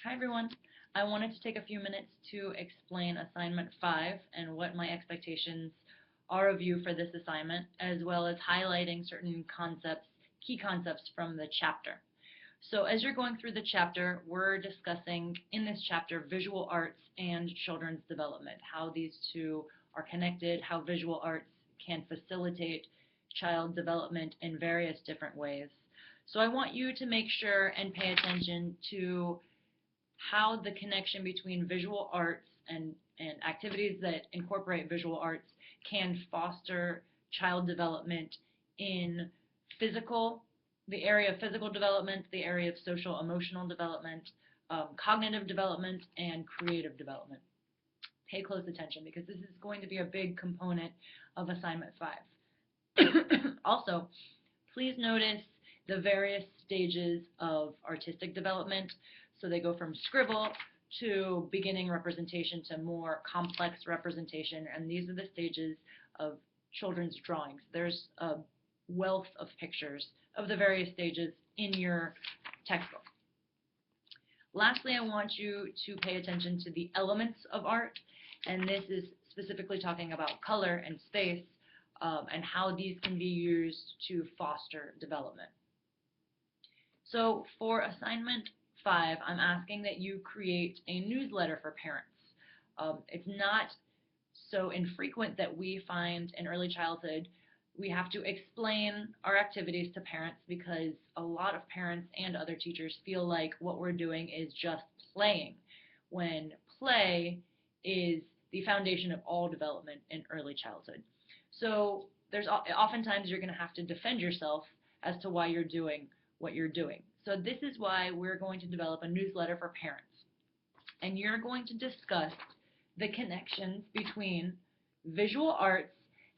Hi everyone. I wanted to take a few minutes to explain assignment 5 and what my expectations are of you for this assignment, as well as highlighting certain concepts, key concepts from the chapter. So as you're going through the chapter, we're discussing in this chapter visual arts and children's development, how these two are connected, how visual arts can facilitate child development in various different ways. So I want you to make sure and pay attention to how the connection between visual arts and activities that incorporate visual arts can foster child development in the area of physical development, the area of social emotional development, cognitive development, and creative development. Pay close attention because this is going to be a big component of assignment 5. Also, please notice the various stages of artistic development. So they go from scribble to beginning representation to more complex representation, and these are the stages of children's drawings. There's a wealth of pictures of the various stages in your textbook. Lastly, I want you to pay attention to the elements of art, and this is specifically talking about color and space and how these can be used to foster development. So for assignment 5, I'm asking that you create a newsletter for parents. It's not so infrequent that we find in early childhood we have to explain our activities to parents because a lot of parents and other teachers feel like what we're doing is just playing, when play is the foundation of all development in early childhood. So there's oftentimes you're going to have to defend yourself as to why you're doing what you're doing. So this is why we're going to develop a newsletter for parents. And you're going to discuss the connections between visual arts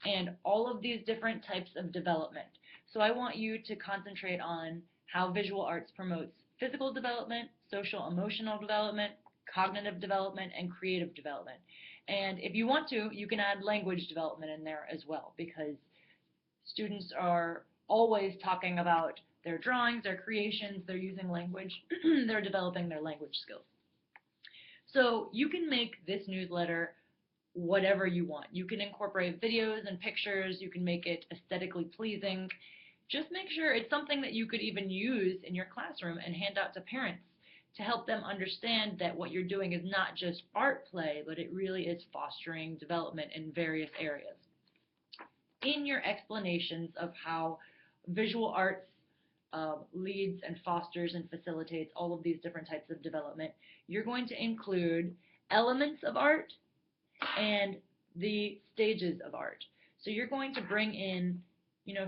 and all of these different types of development. So I want you to concentrate on how visual arts promotes physical development, social emotional development, cognitive development, and creative development. And if you want to, you can add language development in there as well, because students are always talking about their drawings, their creations, they're using language, they're developing their language skills. So you can make this newsletter whatever you want. You can incorporate videos and pictures, you can make it aesthetically pleasing. Just make sure it's something that you could even use in your classroom and hand out to parents to help them understand that what you're doing is not just art play, but it really is fostering development in various areas. In your explanations of how visual arts leads and fosters and facilitates all of these different types of development, you're going to include elements of art and the stages of art. So you're going to bring in,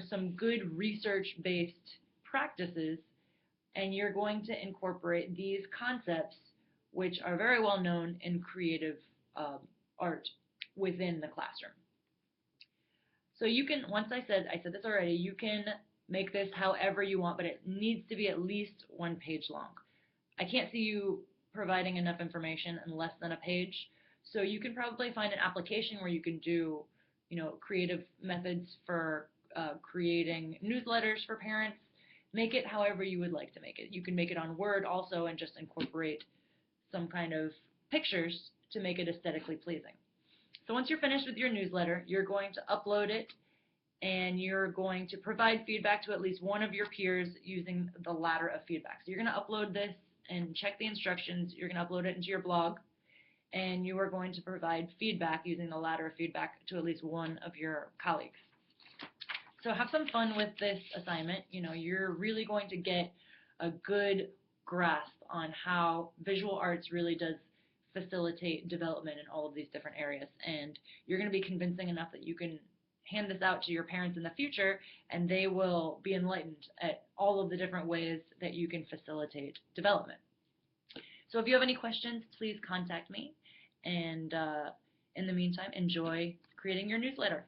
some good research-based practices, and you're going to incorporate these concepts, which are very well known in creative art within the classroom. So you can, I said this already, you can make this however you want, but it needs to be at least 1 page long. I can't see you providing enough information in less than a page. So you can probably find an application where you can do, creative methods for creating newsletters for parents. Make it however you would like to make it. You can make it on Word also and just incorporate some kind of pictures to make it aesthetically pleasing. So once you're finished with your newsletter, you're going to upload it and you're going to provide feedback to at least one of your peers using the ladder of feedback. So you're going to upload this and check the instructions. You're going to upload it into your blog, and you are going to provide feedback using the ladder of feedback to at least one of your colleagues. So have some fun with this assignment. You're really going to get a good grasp on how visual arts really does facilitate development in all of these different areas, and you're going to be convincing enough that you can hand this out to your parents in the future, and they will be enlightened at all of the different ways that you can facilitate development. So if you have any questions, please contact me, and in the meantime, enjoy creating your newsletter.